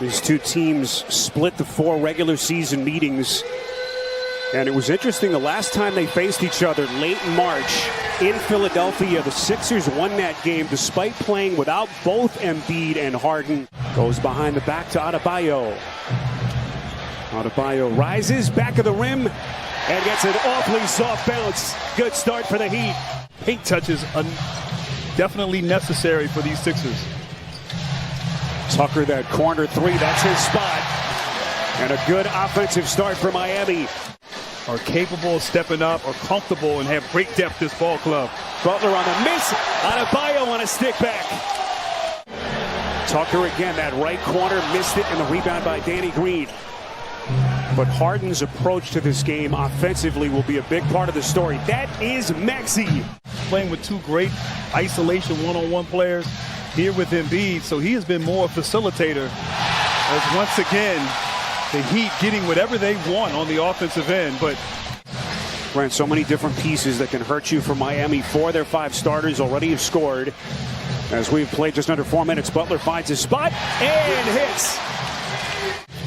These two teams split the 4 regular season meetings. And it was interesting, the last time they faced each other late in March in Philadelphia, the Sixers won that game despite playing without both Embiid and Harden. Goes behind the back to Adebayo. Adebayo rises, back of the rim, and gets an awfully soft bounce. Good start for the Heat. Paint touches definitely necessary for these Sixers. Tucker, that corner 3, that's his spot. And a good offensive start for Miami. Are capable of stepping up, are comfortable, and have great depth this ball club. Butler on the miss. Adebayo on a stick back. Tucker again, that right corner, missed it, and the rebound by Danny Green. But Harden's approach to this game offensively will be a big part of the story. That is Maxey. Playing with 2 great isolation one-on-one players here with Embiid, so he has been more a facilitator as once again the Heat getting whatever they want on the offensive end. But Grant, so many different pieces that can hurt you for Miami. 4 of their 5 starters already have scored. As we've played just under 4 minutes, Butler finds his spot and hits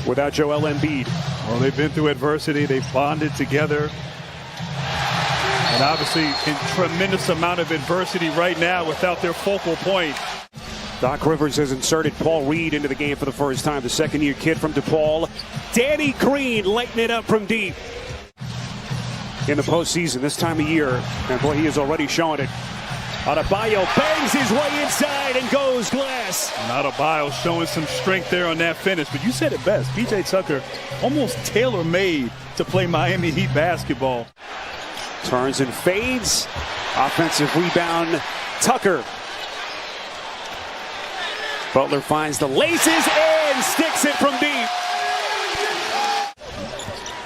without Joel Embiid. Well, they've been through adversity. They've bonded together. And obviously in tremendous amount of adversity right now without their focal point. Doc Rivers has inserted Paul Reed into the game for the first time, the second-year kid from DePaul. Danny Green lighting it up from deep in the postseason this time of year. And boy, he is already showing it. Adebayo bangs his way inside and goes glass. And Adebayo showing some strength there on that finish. But you said it best. P.J. Tucker almost tailor-made to play Miami Heat basketball. Turns and fades. Offensive rebound, Tucker. Butler finds the laces and sticks it from deep.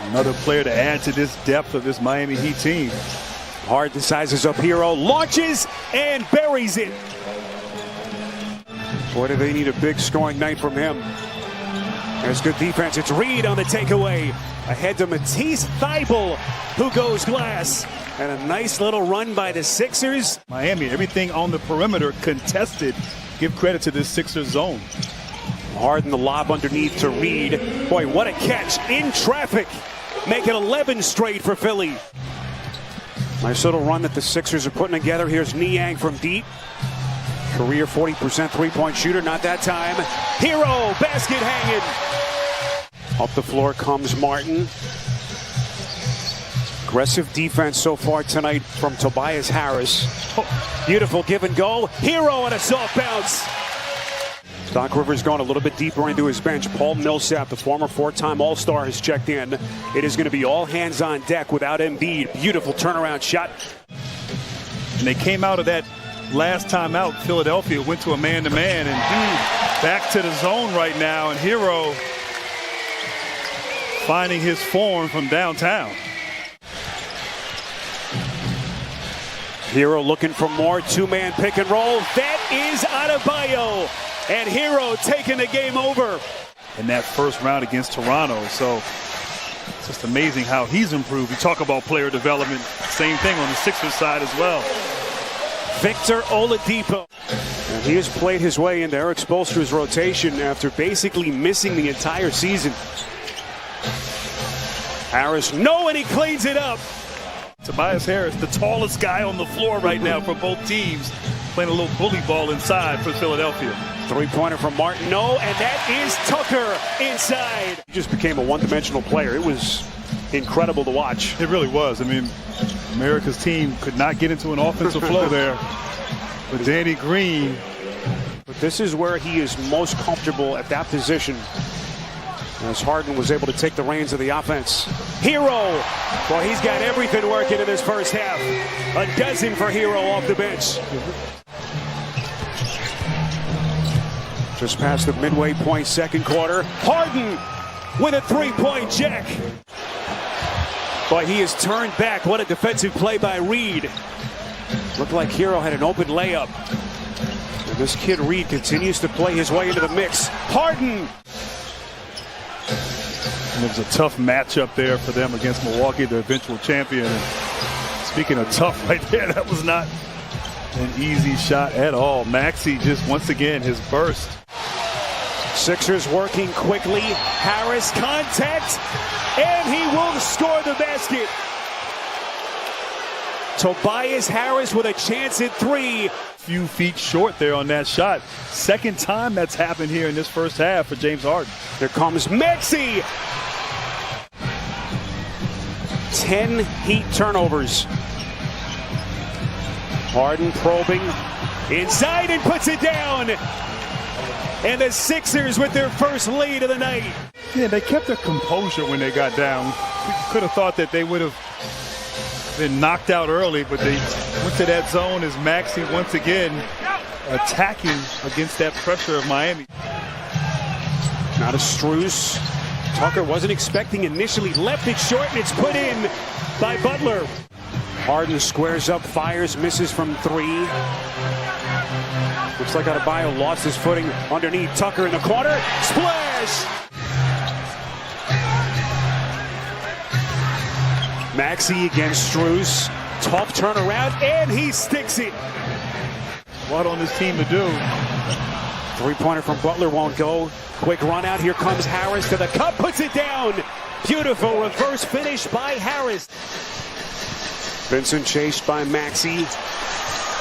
Another player to add to this depth of this Miami Heat team. Harden sizes up Hero, launches and buries it. Boy, do they need a big scoring night from him. There's good defense. It's Reed on the takeaway. Ahead to Matisse Thybulle, who goes glass. And a nice little run by the Sixers. Miami, everything on the perimeter contested. Give credit to this Sixers zone. Harden the lob underneath to Reed. Boy, what a catch in traffic. Make it 11 straight for Philly. Nice little run that the Sixers are putting together. Here's Niang from deep. Career 40% three-point shooter, not that time. Hero, basket hanging. Up the floor comes Martin. Aggressive defense so far tonight from Tobias Harris. Oh, beautiful give and go. Hero on a soft bounce. Doc Rivers going a little bit deeper into his bench. Paul Millsap, the former 4-time All-Star, has checked in. It is going to be all hands on deck without Embiid. Beautiful turnaround shot. And they came out of that last time out. Philadelphia went to a man-to-man and back to the zone right now. And Hero finding his form from downtown. Hero looking for more. 2-man pick and roll. That is Adebayo. And Hero taking the game over. In that first round against Toronto. So it's just amazing how he's improved. We talk about player development. Same thing on the Sixers side as well. Victor Oladipo. And he has played his way into Eric Spoelstra's rotation after basically missing the entire season. Harris, no, and he cleans it up. Tobias Harris, the tallest guy on the floor right now for both teams, playing a little bully ball inside for Philadelphia. 3-pointer from Martin, no, and that is Tucker inside. He just became a one-dimensional player. It was incredible to watch. It really was. I mean, America's team could not get into an offensive flow there. But Danny Green. But this is where he is most comfortable at that position, as Harden was able to take the reins of the offense. Hero, well, he's got everything working in this first half. A dozen for Hero off the bench. Just past the midway point, second quarter. Harden with a 3-point jack. Boy, he has turned back. What a defensive play by Reed. Looked like Hero had an open layup. And this kid Reed continues to play his way into the mix. Harden. And it was a tough matchup there for them against Milwaukee, the eventual champion. And speaking of tough right there, that was not an easy shot at all. Maxey just once again his burst. Sixers working quickly. Harris contact, and he will score the basket. Tobias Harris with a chance at three. Few feet short there on that shot. Second time that's happened here in this first half for James Harden. Here comes Maxey. 10 Heat turnovers. Harden probing inside and puts it down. And the Sixers with their first lead of the night. Yeah, they kept their composure when they got down. Could have thought that they would have been knocked out early, but they went to that zone as Maxey once again attacking against that pressure of Miami. Not a Strus. Tucker wasn't expecting initially, left it short, and it's put in by Butler. Harden squares up, fires, misses from three. Looks like Adebayo lost his footing underneath. Tucker in the corner. Splash! Maxey against Strus. Tough turnaround, and he sticks it. What on this team to do? Three-pointer from Butler won't go. Quick run out. Here comes Harris to the cup. Puts it down. Beautiful reverse finish by Harris. Vincent chased by Maxey.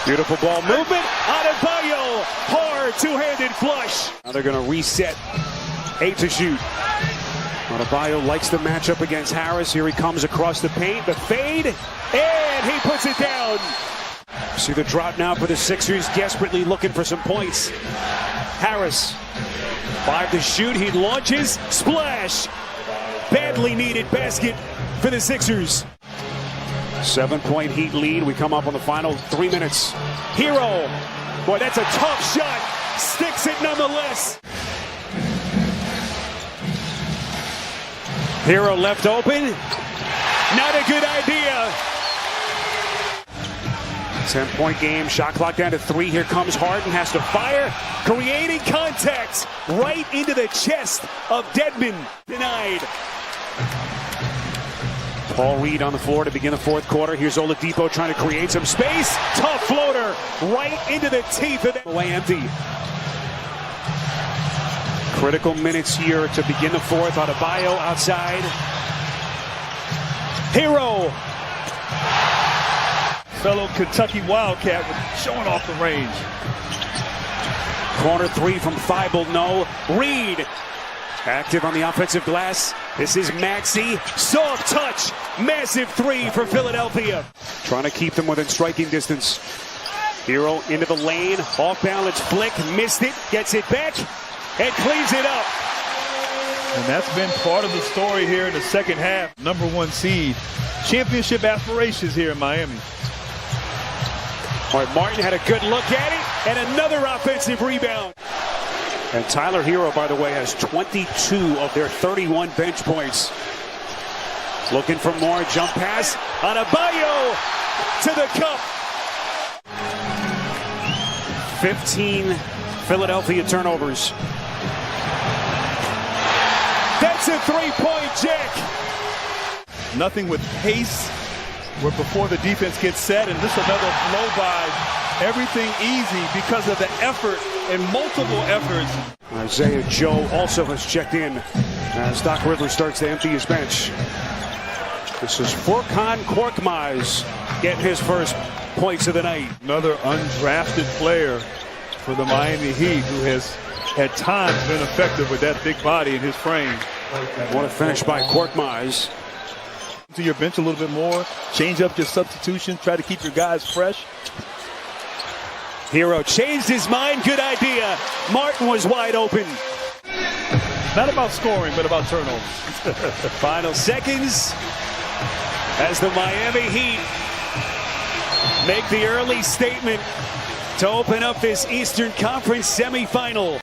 Beautiful ball movement. Adebayo. Hard two-handed flush. Now they're going to reset. 8 to shoot. Adebayo likes the matchup against Harris. Here he comes across the paint. The fade. And he puts it down. See the drop now for the Sixers. Desperately looking for some points. Harris. 5 to shoot. He launches. Splash. Badly needed basket for the Sixers. 7-point Heat lead. We come up on the final 3 minutes. Hero. Boy, that's a tough shot. Sticks it nonetheless. Hero left open. Not a good idea. 10-point game. Shot clock down to 3. Here comes Harden. Has to fire. Creating contact right into the chest of Dedmon. Denied. Paul Reed on the floor to begin the fourth quarter. Here's Oladipo trying to create some space. Tough floater right into the teeth of the away empty. Critical minutes here to begin the fourth. Adebayo outside. Hero. Fellow Kentucky Wildcat showing off the range. Corner three from Thibault, no. Reed. Active on the offensive glass. This is Maxey. Soft touch. Massive three for Philadelphia. Trying to keep them within striking distance. Hero into the lane. Off balance flick. Missed it. Gets it back. And cleans it up. And that's been part of the story here in the second half. Number 1 seed. Championship aspirations here in Miami. All right, Martin had a good look at it. And another offensive rebound. And Tyler Hero, by the way, has 22 of their 31 bench points. Looking for more. Jump pass. Adebayo to the cup. 15 Philadelphia turnovers. That's a three-point jack. Nothing with pace. Where before the defense gets set, and this another blow by. Everything easy because of the effort and multiple efforts. Isaiah Joe also has checked in as Doc Rivers starts to empty his bench. This is Furkan Korkmaz getting his first points of the night. Another undrafted player for the Miami Heat who has at times been effective with that big body in his frame. What a finish by Korkmaz. To your bench a little bit more, change up your substitution, try to keep your guys fresh. Hero changed his mind. Good idea. Martin was wide open. Not about scoring, but about turnovers. Final seconds as the Miami Heat make the early statement to open up this Eastern Conference semifinal.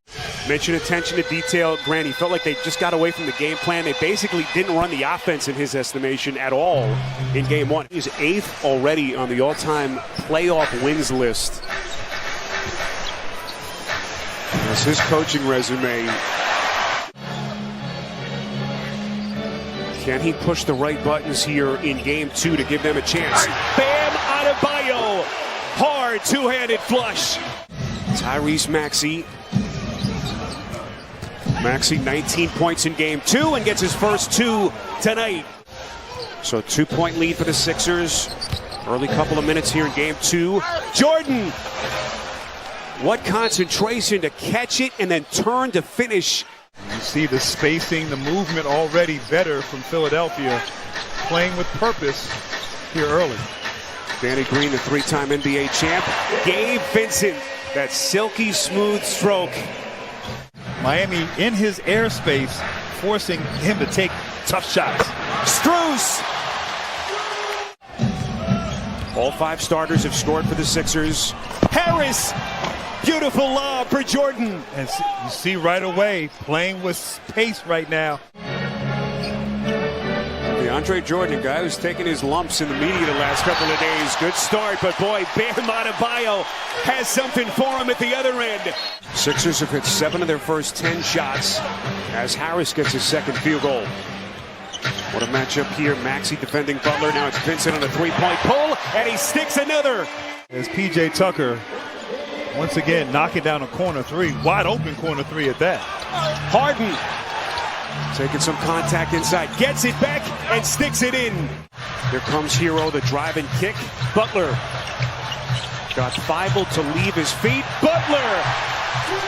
Mention attention to detail. Grant, he felt like they just got away from the game plan. They basically didn't run the offense in his estimation at all in game one. He's 8th already on the all-time playoff wins list. That's his coaching resume. Can he push the right buttons here in game 2 to give them a chance? Bam Adebayo. Hard two-handed flush. Tyrese Maxey. Maxey 19 points in game 2 and gets his first 2 tonight. So 2-point lead for the Sixers. Early couple of minutes here in game 2. Jordan! What concentration to catch it and then turn to finish. You see the spacing, the movement already better from Philadelphia. Playing with purpose here early. Danny Green, the 3-time NBA champ. Gabe Vincent, that silky smooth stroke. Miami in his airspace, forcing him to take tough shots. Strus! All 5 starters have scored for the Sixers. Harris! Beautiful lob for Jordan. And you see right away, playing with pace right now. DeAndre Jordan, a guy who's taken his lumps in the media the last couple of days. Good start, but boy, Bam Adebayo has something for him at the other end. Sixers have hit 7 of their first 10 shots as Harris gets his second field goal. What a matchup here. Maxey defending Butler. Now it's Vincent on a 3-point pull, and he sticks another. As P.J. Tucker, once again, knocking down a corner 3. Wide open corner 3 at that. Harden taking some contact inside. Gets it back and sticks it in. Here comes Hero, the drive and kick. Butler got Thibault to leave his feet. Butler,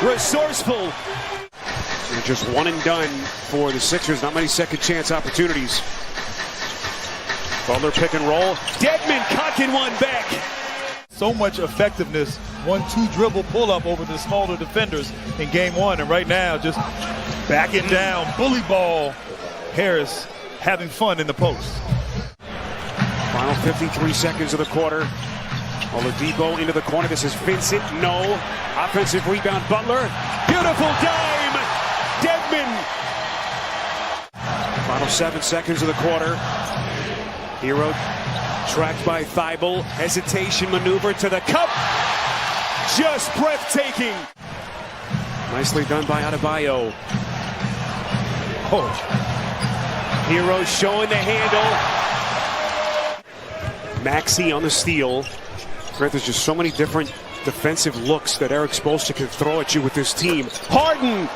resourceful. And just one and done for the Sixers. Not many second chance opportunities. Butler pick and roll. Dedmon cocking one back. So much effectiveness. 1-2 dribble pull up over the smaller defenders in game 1. And right now, just back it down. Bully ball. Harris having fun in the post. Final 53 seconds of the quarter. Oladipo into the corner. This is Vincent. No. Offensive rebound. Butler. Beautiful dime. Dedmon. Final 7 seconds of the quarter. Hero tracked by Thibault. Hesitation maneuver to the cup. Just breathtaking. Nicely done by Adebayo. Oh. Hero showing the handle. Maxey on the steal. There's just so many different defensive looks that Eric Spoelstra can throw at you with this team. Harden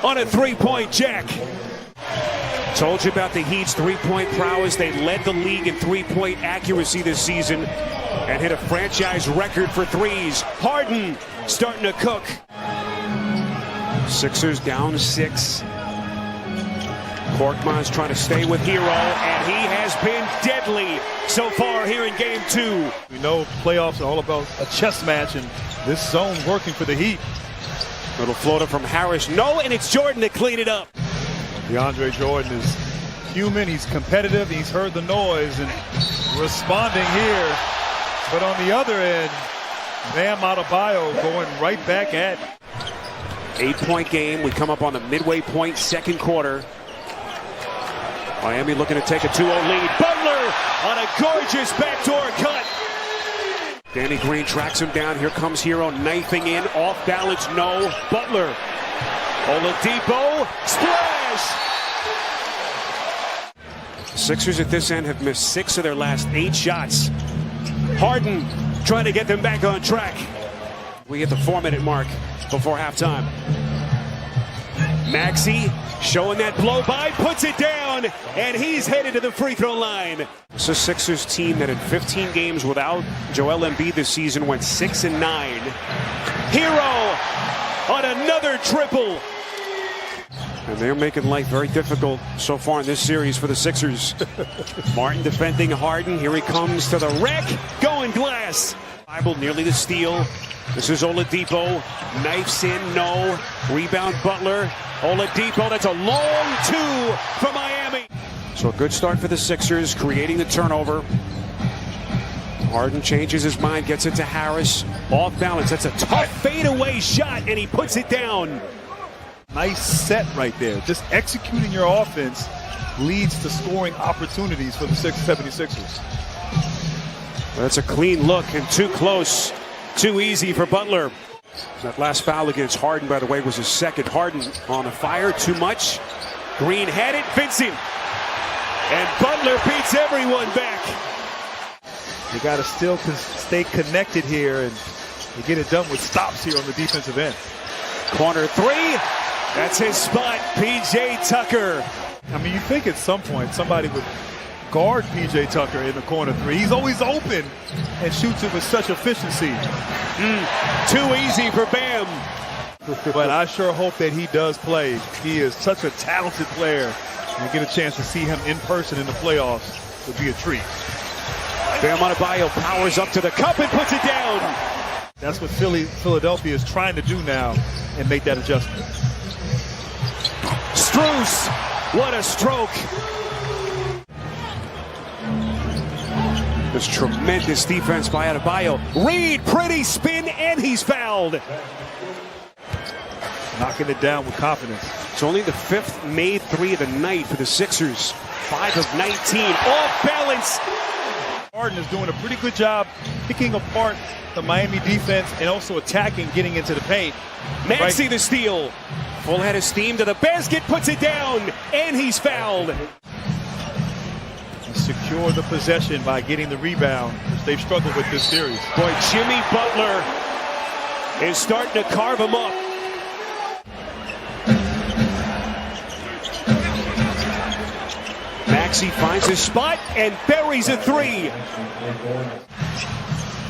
on a 3-point jack. Told you about the Heat's 3-point prowess. They led the league in 3-point accuracy this season and hit a franchise record for threes. Harden starting to cook. Sixers down 6. Korkmaz trying to stay with Hero, and he has been deadly so far here in game 2. We know playoffs are all about a chess match, and this zone working for the Heat. Little floater from Harris. No, and it's Jordan to clean it up. DeAndre Jordan is human. He's competitive. He's heard the noise and responding here. But on the other end, Bam Adebayo going right back at. 8-point game. We come up on the midway point, second quarter. Miami looking to take a 2-0 lead. Butler on a gorgeous backdoor cut. Danny Green tracks him down. Here comes Hero knifing in. Off balance, no. Butler. Oladipo. Splash! Sixers at this end have missed 6 of their last 8 shots. Harden trying to get them back on track. We hit the 4-minute mark before halftime. Maxey showing that blow by, puts it down, and he's headed to the free throw line. This is a Sixers team that in 15 games without Joel Embiid this season went 6-9. Hero on another triple. And they're making life very difficult so far in this series for the Sixers. Martin defending Harden. Here he comes to the wreck. Going glass. Bible nearly the steal. This is Oladipo. Knifes in, no. Rebound Butler. Oladipo, that's a long 2 for Miami. So a good start for the Sixers, creating the turnover. Harden changes his mind, gets it to Harris. Off balance, that's a tough fadeaway shot, and he puts it down. Nice set right there. Just executing your offense leads to scoring opportunities for the 76ers. That's a clean look and too close. Too easy for Butler. That last foul against Harden, by the way, was his second. Harden on a fire, too much. Green had it, Vincent. And Butler beats everyone back. You got to still stay connected here, and you get it done with stops here on the defensive end. Corner 3, That's his spot, P.J. Tucker. I mean, you think at some point somebody would guard P.J. Tucker in the corner three. He's always open and shoots it with such efficiency. Too easy for Bam. But I sure hope that he does play. He is such a talented player. And get a chance to see him in person in the playoffs would be a treat. Bam Adebayo powers up to the cup and puts it down. That's what Philadelphia is trying to do now and make that adjustment. Strus, what a stroke. This tremendous defense by Adebayo. Reed, pretty spin, and he's fouled. Knocking it down with confidence. It's only the 5th made three of the night for the Sixers. 5 of 19, off balance. Harden is doing a pretty good job picking apart the Miami defense and also attacking, getting into the paint. Maxey the steal. Full head of steam to the basket, puts it down, and he's fouled. Secure the possession by getting the rebound, which they've struggled with this series. Boy, Jimmy Butler is starting to carve him up. Maxey finds his spot and buries a three.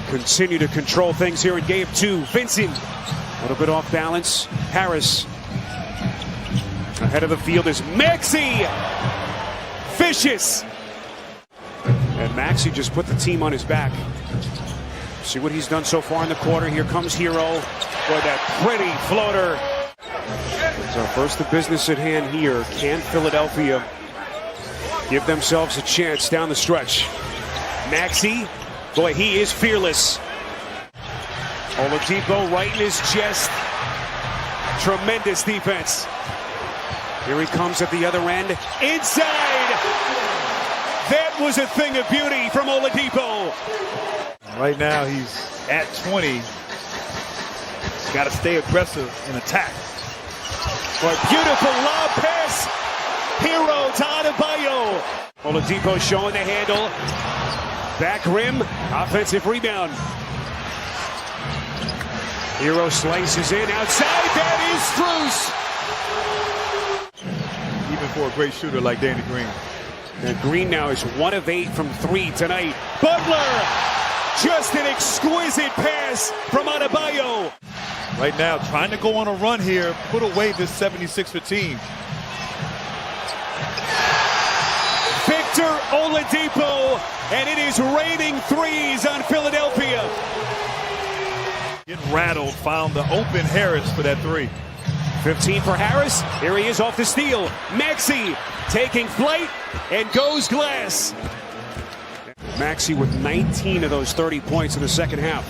Continue to control things here in game 2. Vincent, a little bit off balance. Harris. Ahead of the field is Maxey. Vicious. And Maxey just put the team on his back. See what he's done so far in the quarter. Here comes Hero. Boy, that pretty floater. So first the business at hand here. Can Philadelphia give themselves a chance down the stretch? Maxey, boy, he is fearless. Oladipo right in his chest. Tremendous defense. Here he comes at the other end. Inside! That was a thing of beauty from Oladipo. Right now he's at 20. Got to stay aggressive and attack. But beautiful lob pass. Hero to Adebayo. Oladipo showing the handle. Back rim. Offensive rebound. Hero slices in outside. That is Strus. Even for a great shooter like Danny Green. And Green now is 1 of 8 from 3 tonight. Butler. Just an exquisite pass from Adebayo. Right now, trying to go on a run here, put away this 76er team. Victor Oladipo, and it is raining threes on Philadelphia. Getting rattled, found the open Harris for that three. 15 for Harris. Here he is off the steal. Maxey taking flight and goes glass. Maxey with 19 of those 30 points in the second half.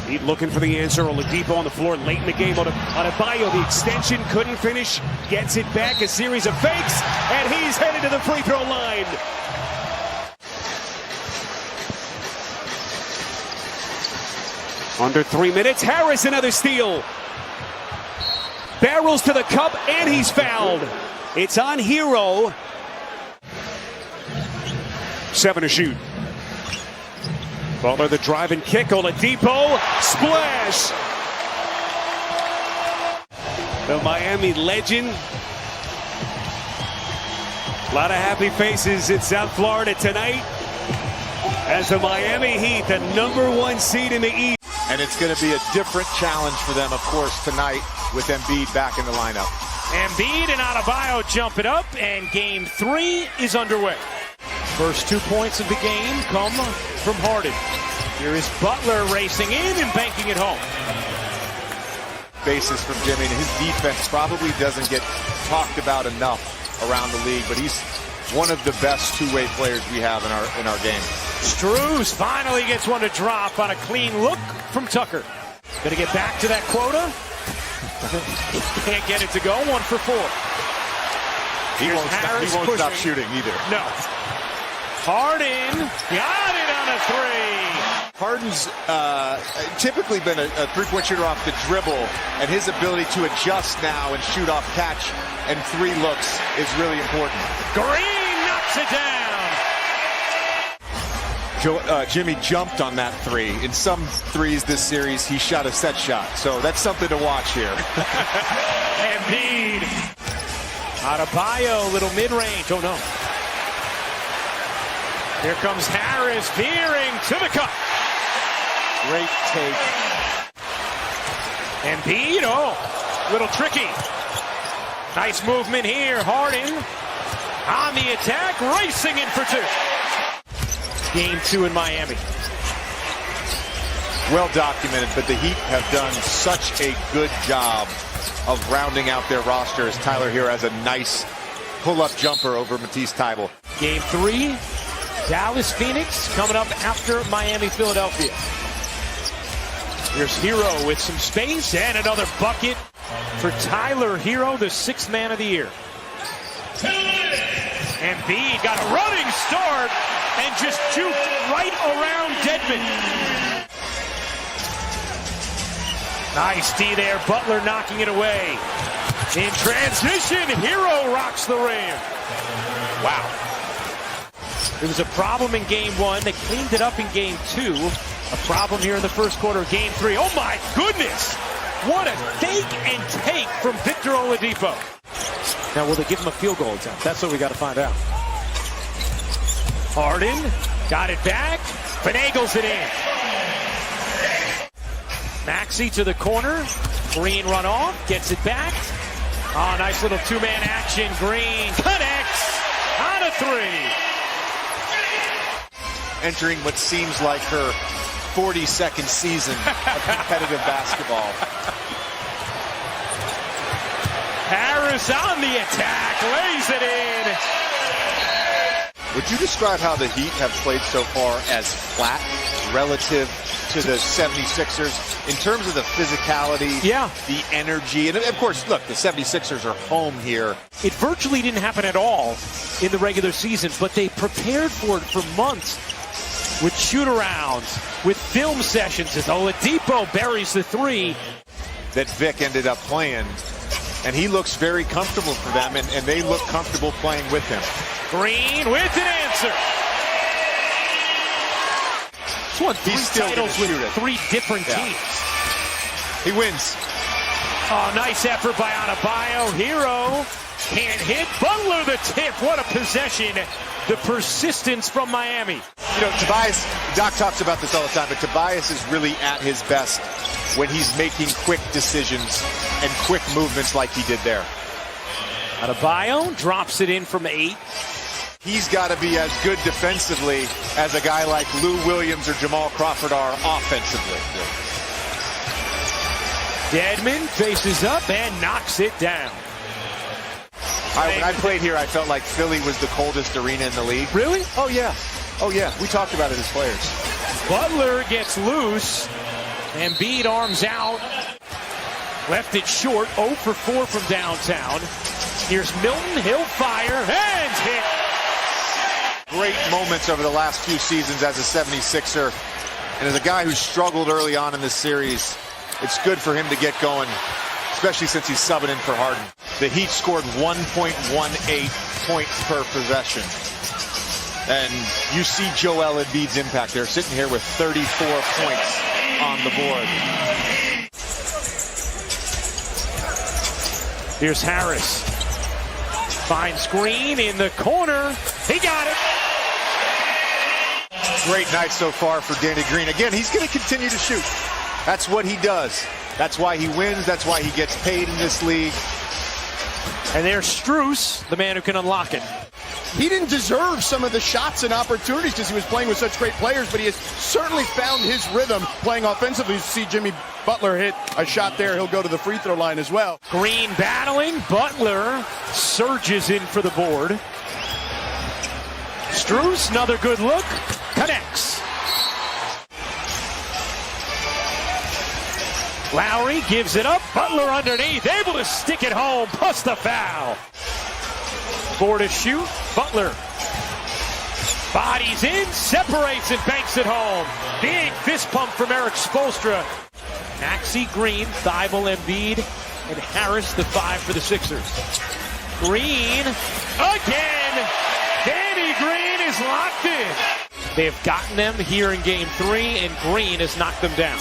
He's looking for the answer. Oladipo on the floor late in the game. Adebayo, the extension, couldn't finish. Gets it back, a series of fakes, and he's headed to the free throw line. Under 3 minutes, Harris another steal. Barrels to the cup, and he's fouled. It's on Hero. 7 to shoot. Butler the drive and kick. Oladipo. Splash. The Miami legend. A lot of happy faces in South Florida tonight as the Miami Heat, the #1 seed in the East. And it's going to be a different challenge for them, of course, tonight with Embiid back in the lineup. Embiid and Adebayo jump it up, and game 3 is underway. First 2 points of the game come from Harden. Here is Butler racing in and banking it home. Basis from Jimmy, and his defense probably doesn't get talked about enough around the league, but he's one of the best two-way players we have in our game. Strus finally gets one to drop on a clean look from Tucker. Gonna get back to that quota. Can't get it to go. 1 for 4. He won't stop shooting either. No. Harden got it on a 3. Harden's typically been a three-point shooter off the dribble, and his ability to adjust now and shoot off catch and 3 looks is really important. Green knocks it down. Jimmy jumped on that three. In some threes this series, he shot a set shot. So that's something to watch here. Embiid. Adebayo, little mid-range. Oh, no. Here comes Harris, veering to the cup. Great take. Embiid, oh, little tricky. Nice movement here. Harden on the attack, racing in for two. Game 2 in Miami. Well documented, but the Heat have done such a good job of rounding out their roster as Tyler Hero has a nice pull-up jumper over Matisse Thybulle. Game 3, Dallas Phoenix coming up after Miami Philadelphia. Here's Hero with some space and another bucket for Tyler Hero, the 6th man of the year. Embiid got a running start and just juked right around Dedmon. Nice D there, Butler knocking it away. In transition, Hero rocks the rim. Wow. It was a problem in game 1. They cleaned it up in game 2. A problem here in the first quarter of game 3. Oh my goodness! What a fake and take from Victor Oladipo. Now will they give him a field goal attempt? That's what we got to find out. Harden got it back, finagles it in. Maxey to the corner, Green run off, gets it back. Oh, nice little two-man action. Green connects on a 3. Entering what seems like her 42nd season of competitive basketball. Harris on the attack, lays it in. Would you describe how the Heat have played so far as flat relative to the 76ers in terms of the physicality, the energy, and of course, look, the 76ers are home here. It virtually didn't happen at all in the regular season, but they prepared for it for months with shoot-arounds, with film sessions, as Oladipo buries the 3. That Vic ended up playing, and he looks very comfortable for them, and they look comfortable playing with him. Green with an answer. He's won 3 titles with 3 different teams. He wins. Oh, nice effort by Adebayo. Hero can't hit. Butler the tip. What a possession. The persistence from Miami. You know, Tobias, Doc talks about this all the time, but Tobias is really at his best when he's making quick decisions and quick movements like he did there. Adebayo drops it in from 8. He's got to be as good defensively as a guy like Lou Williams or Jamal Crawford are offensively. Dedmon faces up and knocks it down. When I played here, I felt like Philly was the coldest arena in the league. Really? Oh, yeah. Oh, yeah. We talked about it as players. Butler gets loose. Embiid arms out. Left it short. 0 for 4 from downtown. Here's Milton. He'll fire and hit. Great moments over the last few seasons as a 76er. And as a guy who struggled early on in this series, it's good for him to get going, especially since he's subbing in for Harden. The Heat scored 1.18 points per possession. And you see Joel Embiid's impact. They're sitting here with 34 points on the board. Here's Harris. Finds Green in the corner. He got it. Great night so far for Danny Green. Again, he's going to continue to shoot. That's what he does. That's why he wins. That's why he gets paid in this league. And there's Strus, the man who can unlock it. He didn't deserve some of the shots and opportunities because he was playing with such great players, but he has certainly found his rhythm playing offensively. You see Jimmy Butler hit a shot there. He'll go to the free throw line as well. Green battling. Butler surges in for the board. Strus, another good look. Connects. Lowry gives it up. Butler underneath. Able to stick it home. Plus the foul. 4 to shoot. Butler bodies in, separates and banks it home. Big fist pump from Eric Spoelstra. Maxey, Green, Thybulle, Embiid, and Harris, the 5 for the Sixers. Green again. Danny Green is locked in. They have gotten them here in game 3, and Green has knocked them down.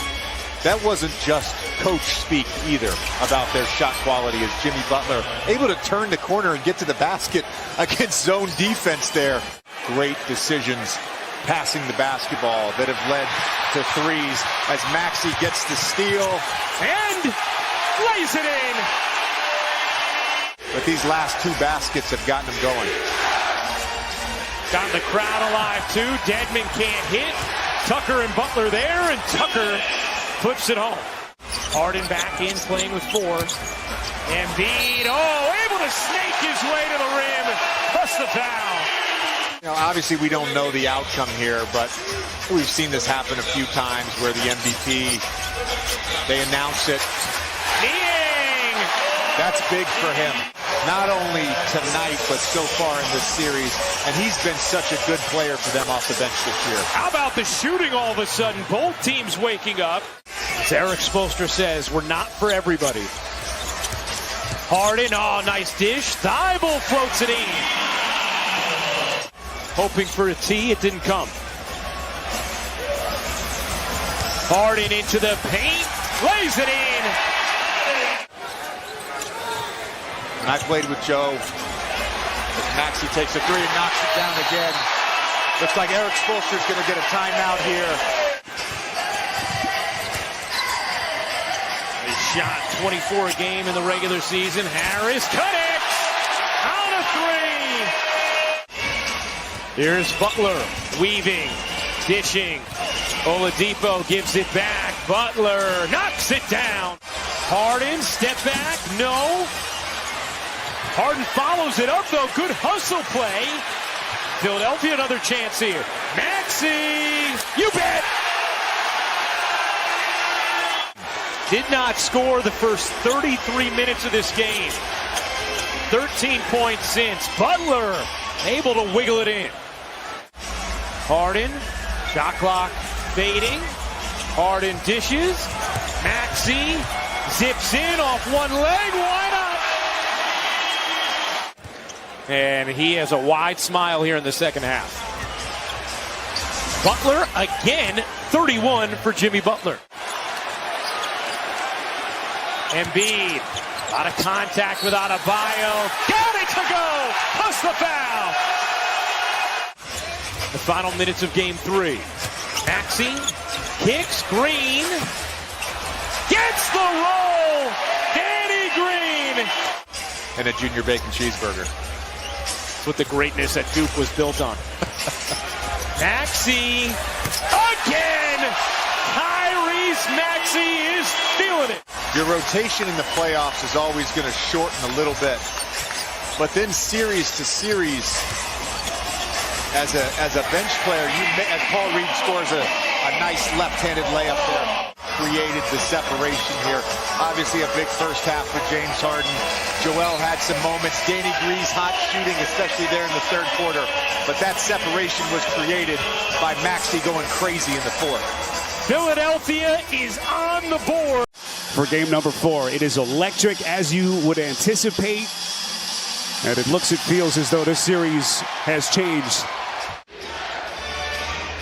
That wasn't just coach speak either about their shot quality, as Jimmy Butler able to turn the corner and get to the basket against zone defense there. Great decisions passing the basketball that have led to threes as Maxey gets the steal And lays it in. But these last 2 baskets have gotten him going. Got the crowd alive too. Dedmon can't hit. Tucker and Butler there, and Tucker flips it home. Harden back in, playing with 4. Embiid, able to snake his way to the rim. Plus the foul. Now, obviously, we don't know the outcome here, but we've seen this happen a few times where the MVP, they announce it. Niang! That's big for him. Not only tonight, but so far in this series. And he's been such a good player for them off the bench this year. How about the shooting all of a sudden? Both teams waking up. As Eric Spoelstra says, we're not for everybody. Harden, nice dish. Thibault floats it in. Hoping for a tee, it didn't come. Harden into the paint, lays it in. And I played with Joe. Maxey takes a 3 and knocks it down again. Looks like Eric Spoelstra's going to get a timeout here. He shot 24 a game in the regular season. Harris connects out of 3. Here's Butler weaving, dishing. Oladipo gives it back. Butler knocks it down. Harden, step back, no. Harden follows it up, though. Good hustle play. Philadelphia, another chance here. Maxey, you bet. Did not score the first 33 minutes of this game. 13 points since. Butler able to wiggle it in. Harden, shot clock fading. Harden dishes. Maxey zips in off one leg. Why not? And he has a wide smile here in the second half. Butler again, 31 for Jimmy Butler. Embiid, a lot of contact with Adebayo. Got it to go, plus the foul. The final minutes of game 3. Maxey kicks, Green gets the roll. Danny Green. And a junior bacon cheeseburger. That's what the greatness at Duke was built on. Maxey again. Tyrese Maxey is feeling it. Your rotation in the playoffs is always going to shorten a little bit. But then series to series, as a bench player, as Paul Reed scores a nice left-handed layup there, created the separation here. Obviously a big first half for James Harden. Joel had some moments. Danny Greaves hot shooting, especially there in the third quarter. But that separation was created by Maxey going crazy in the fourth. Philadelphia is on the board. For game number 4, it is electric as you would anticipate. And it looks, it feels as though this series has changed.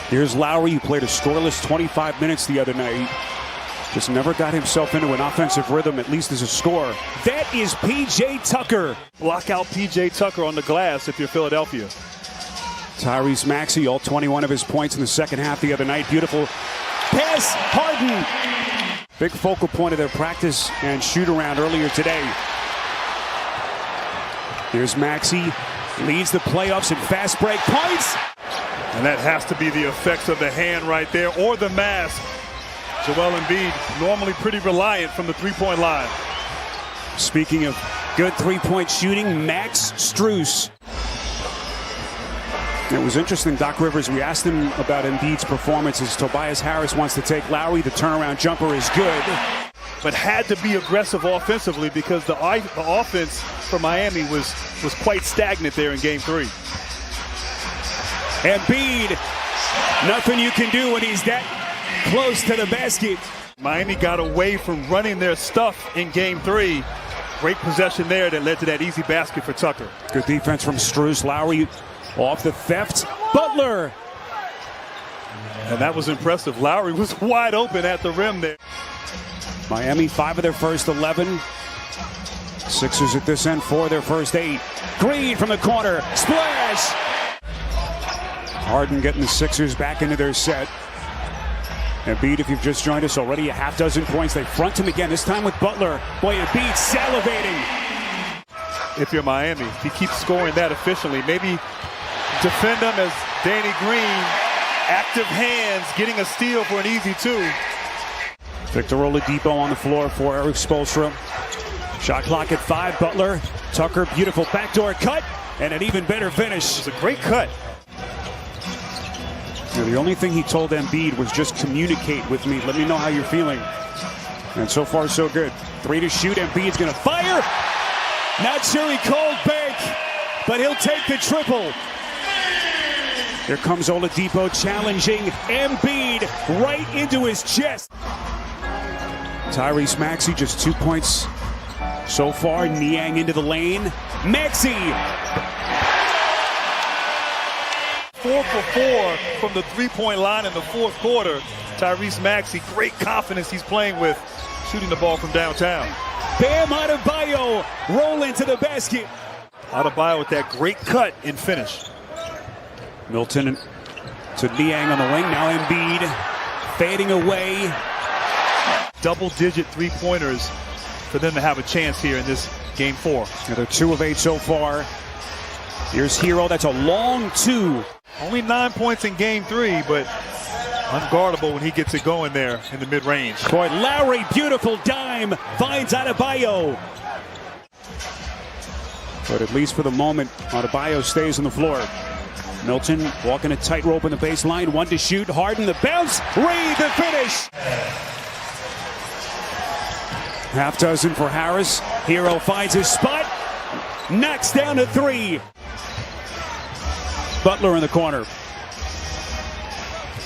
Here's Lowry, who played a scoreless 25 minutes the other night. Just never got himself into an offensive rhythm, at least as a scorer. That is P.J. Tucker. Block out P.J. Tucker on the glass if you're Philadelphia. Tyrese Maxey, all 21 of his points in the second half the other night. Beautiful pass, Harden. Big focal point of their practice and shoot-around earlier today. Here's Maxey, leads the playoffs in fast break points. And that has to be the effects of the hand right there, or the mask. Joel Embiid, normally pretty reliant from the three-point line. Speaking of good three-point shooting, Max Strus. It was interesting, Doc Rivers, we asked him about Embiid's performances. Tobias Harris wants to take Lowry. The turnaround jumper is good. But had to be aggressive offensively because the offense for Miami was quite stagnant there in game 3. Embiid, nothing you can do when he's that close to the basket. Miami got away from running their stuff in game 3. Great possession there that led to that easy basket for Tucker. Good defense from Strus. Lowry off the theft. Butler And that was impressive. Lowry was wide open at the rim there. Miami 5 of their first 11. Sixers at this end 4 of their first 8. Green from the corner. Splash! Harden getting the Sixers back into their set. Embiid, if you've just joined us, already a half dozen points. They front him again, this time with Butler. Boy, Embiid salivating. If you're Miami, if he keeps scoring that efficiently, maybe defend him as Danny Green. Active hands, getting a steal for an easy 2. Victor Oladipo on the floor for Eric Spoelstra. Shot clock at 5. Butler. Tucker, beautiful backdoor cut, and an even better finish. It's a great cut. You know, the only thing he told Embiid was just communicate with me. Let me know how you're feeling. And so far, so good. 3 to shoot. Embiid's going to fire. Not sure he called bank, but he'll take the triple. Here comes Oladipo challenging Embiid right into his chest. Tyrese Maxey just 2 points so far. Niang into the lane. Maxey. 4 for 4 from the three-point line in the fourth quarter. Tyrese Maxey, great confidence he's playing with, shooting the ball from downtown. Bam Adebayo roll into the basket. Adebayo with that great cut and finish. Milton to Niang on the wing. Now Embiid fading away. Double-digit three-pointers for them to have a chance here in this game 4. Yeah, they're 2 of 8 so far. Here's Hero. That's a long 2. Only 9 points in game 3, but unguardable when he gets it going there in the mid-range. Boy, Lowry, beautiful dime, finds Adebayo. But at least for the moment, Adebayo stays on the floor. Milton walking a tightrope in the baseline. 1 to shoot. Harden the bounce. Reed the finish. Half dozen for Harris. Hero finds his spot. Knocks down to 3. Butler in the corner.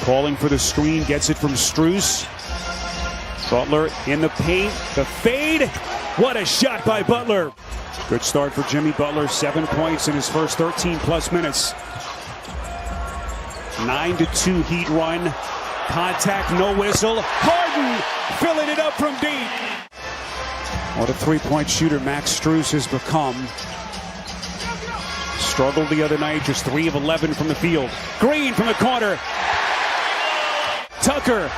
Calling for the screen. Gets it from Strus. Butler in the paint. The fade. What a shot by Butler. Good start for Jimmy Butler. 7 points in his first 13-plus minutes. 9-2 Heat run. Contact, no whistle. Harden filling it up from deep. What a three-point shooter Max Strus has become. Struggled the other night, just 3 of 11 from the field. Green from the corner. Tucker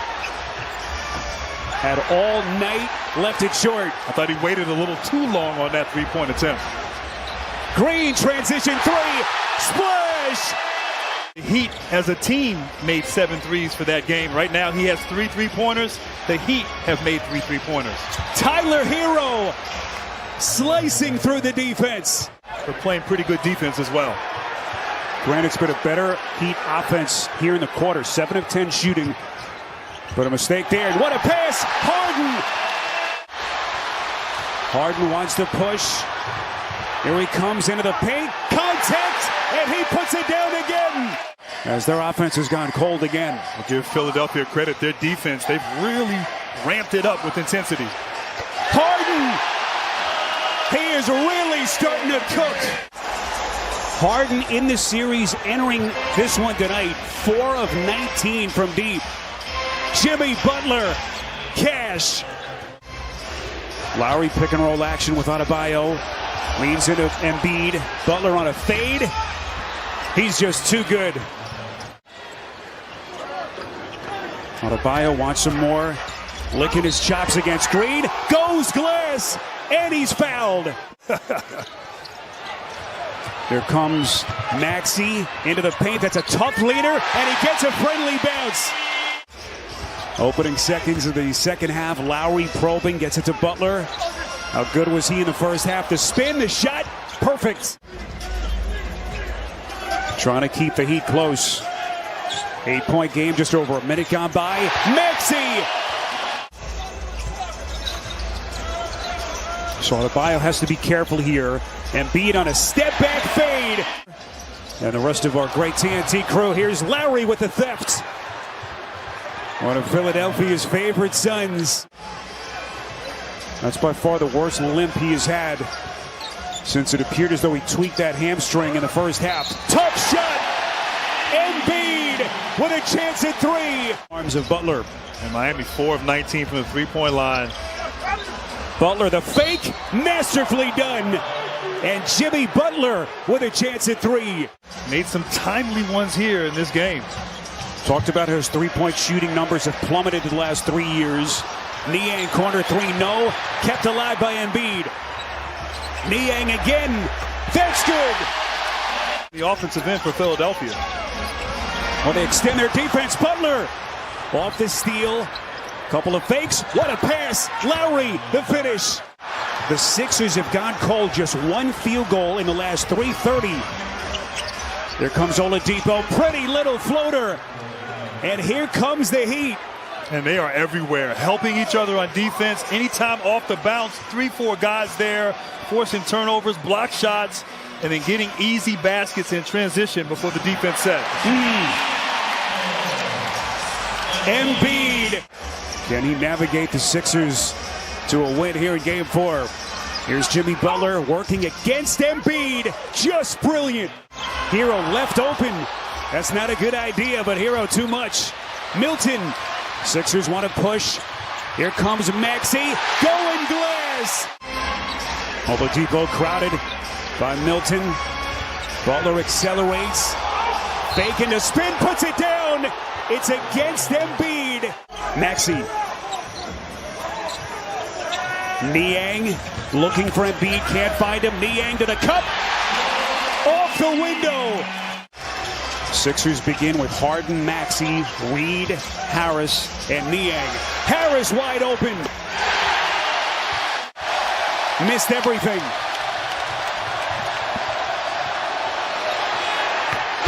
had all night, left it short. I thought he waited a little too long on that three-point attempt. Green transition 3. Splash! The Heat as a team made 7 threes for that game. Right now he has 3 three-pointers. The Heat have made 3 three-pointers. Tyler Hero slicing through the defense. They're playing pretty good defense as well. Granted, it's been a better Heat offense here in the quarter. 7 of 10 shooting. But a mistake there. And what a pass! Harden! Harden wants to push. Here he comes into the paint. Contact! And he puts it down again. As their offense has gone cold again. I'll give Philadelphia credit. Their defense, they've really ramped it up with intensity. Harden! He is really starting to cook. Harden in the series, entering this one tonight. 4 of 19 from deep. Jimmy Butler, cash. Lowry pick and roll action with Adebayo. Leans into Embiid. Butler on a fade. He's just too good. Adebayo wants some more. Licking his chops against Green. Goes glass. And he's fouled. Here comes Maxey into the paint. That's a tough leader. And he gets a friendly bounce. Opening seconds of the second half. Lowry probing. Gets it to Butler. How good was he in the first half? The spin, the shot. Perfect. Trying to keep the Heat close. 8-point game, just over a minute gone by. Maxey! So Adebayo has to be careful here. Embiid on a step-back fade. And the rest of our great TNT crew. Here's Lowry with the theft. One of Philadelphia's favorite sons. That's by far the worst limp he has had since it appeared as though he tweaked that hamstring in the first half. Tough shot! Embiid with a chance at three. Arms of Butler. And Miami 4 of 19 from the three-point line. Butler, the fake, masterfully done. And Jimmy Butler with a chance at three. Made some timely ones here in this game. Talked about his three-point shooting numbers have plummeted the last 3 years. Niang corner three, no. Kept alive by Embiid. Niang again. That's good. The offensive end for Philadelphia. Well, they extend their defense. Butler off the steal. Couple of fakes. What a pass. Lowry, the finish. The Sixers have gone cold. Just one field goal in the last 3:30. Here comes Oladipo. Pretty little floater. And here comes the Heat. And they are everywhere, helping each other on defense. Anytime off the bounce, 3-4 guys there, forcing turnovers, block shots, and then getting easy baskets in transition before the defense set. Embiid. Can he navigate the Sixers to a win here in Game 4? Here's Jimmy Butler working against Embiid. Just brilliant. Hero left open. That's not a good idea, but Hero too much. Milton. Sixers want to push. Here comes Maxey. Going glass. Oladipo crowded by Milton. Butler accelerates. Faking to spin, puts it down. It's against Embiid. Maxey. Niang looking for Embiid, can't find him. Niang to the cup. Off the window. Sixers begin with Harden, Maxey, Reed, Harris, and Niang. Harris wide open. Missed everything.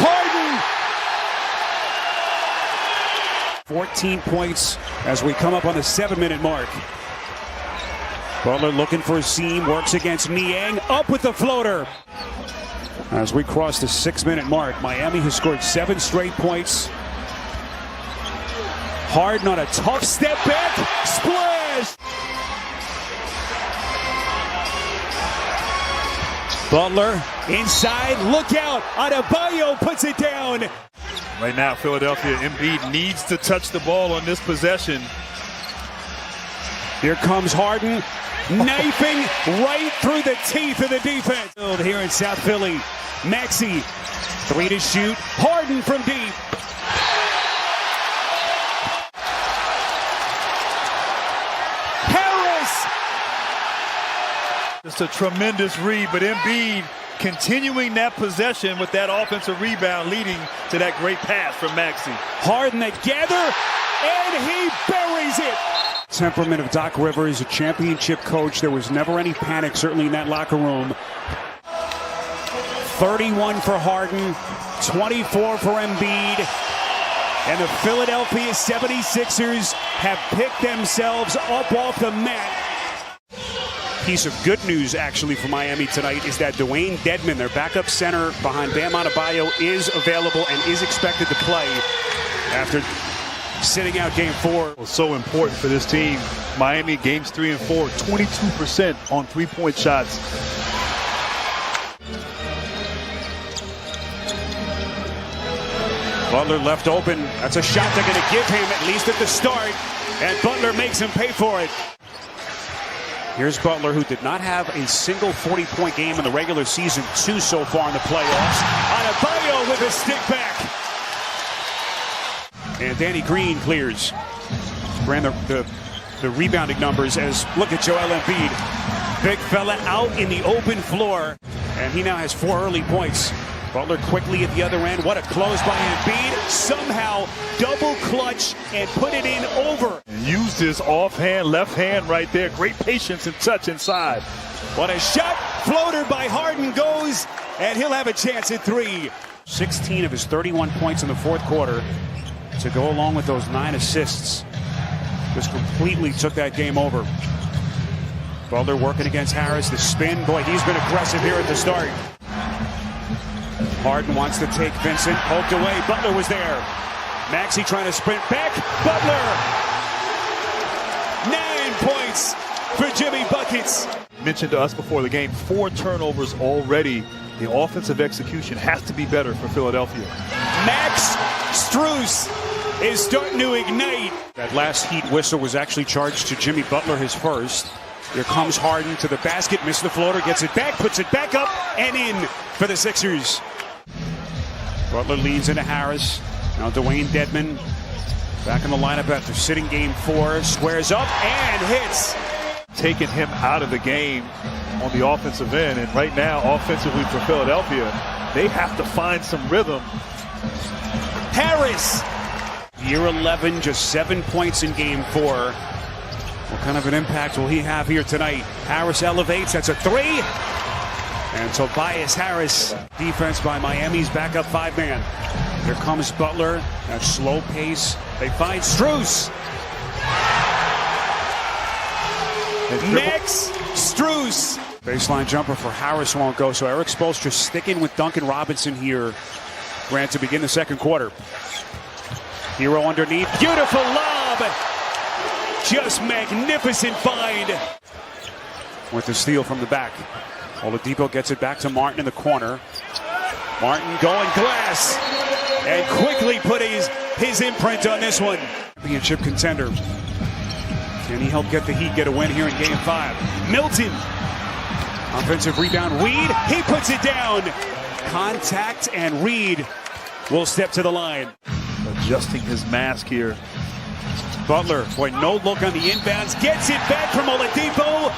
Harden. 14 points as we come up on the 7-minute mark. Butler looking for a seam, works against Niang, up with the floater. As we cross the 6-minute mark, Miami has scored 7 straight points. Harden on a tough step back, splash! Butler inside, look out, Adebayo puts it down. Right now, Philadelphia, Embiid needs to touch the ball on this possession. Here comes Harden, knifing right through the teeth of the defense. Here in South Philly, Maxey, three to shoot, Harden from deep. Harris! Just a tremendous read, but Embiid continuing that possession with that offensive rebound, leading to that great pass from Maxey. Harden together, and he buries it. Temperament of Doc Rivers, a championship coach. There was never any panic, certainly in that locker room. 31 for Harden, 24 for Embiid. And the Philadelphia 76ers have picked themselves up off the mat. Piece of good news, actually, for Miami tonight is that Dwayne Dedmon, their backup center behind Bam Adebayo, is available and is expected to play after sitting out Game 4. So important for this team. Miami, games 3 and 4, 22% on three-point shots. Butler left open. That's a shot they're going to give him, at least at the start. And Butler makes him pay for it. Here's Butler, who did not have a single 40-point game in the regular season, 2 so far in the playoffs. Adebayo with a stick back. And Danny Green clears. Ran the rebounding numbers as, look at Joel Embiid. Big fella out in the open floor. And he now has 4 early points. Butler quickly at the other end. What a close by Embiid. Somehow double clutch and put it in over. And used his offhand, left hand right there. Great patience and touch inside. What a shot. Floater by Harden goes, and he'll have a chance at 3. 16 of his 31 points in the fourth quarter to go along with those 9 assists. Just completely took that game over. Butler working against Harris. The spin. Boy, he's been aggressive here at the start. Harden wants to take Vincent. Poked away. Butler was there. Maxey trying to sprint back. Butler! 9 points for Jimmy Buckets. Mentioned to us before the game, 4 turnovers already. The offensive execution has to be better for Philadelphia. Max Strus is starting to ignite. That last heat whistle was actually charged to Jimmy Butler, his first. Here comes Harden to the basket, missed the floater, gets it back, puts it back up and in for the Sixers. Butler leads into Harris. Now Dwayne Dedmon back in the lineup after sitting game 4. Squares up and hits. Taking him out of the game on the offensive end. And right now, offensively for Philadelphia, they have to find some rhythm. Harris. Year 11, just 7 points in game 4. What kind of an impact will he have here tonight? Harris elevates. That's a 3. And Tobias Harris. Defense by Miami's backup 5-man. Here comes Butler. That slow pace. They find Strus. Max Strus. Baseline jumper for Harris won't go. So Eric Spoelstra sticking with Duncan Robinson here. Grant to begin the second quarter. Hero underneath. Beautiful lob. Just magnificent find. With the steal from the back. Oladipo gets it back to Martin in the corner. Martin going glass. And quickly put his imprint on this one. Championship contender. Can he help get the Heat get a win here in game 5? Milton. Offensive rebound. Reed. He puts it down. Contact and Reed will step to the line. Adjusting his mask here. Butler, boy, no look on the inbounds. Gets it back from Oladipo.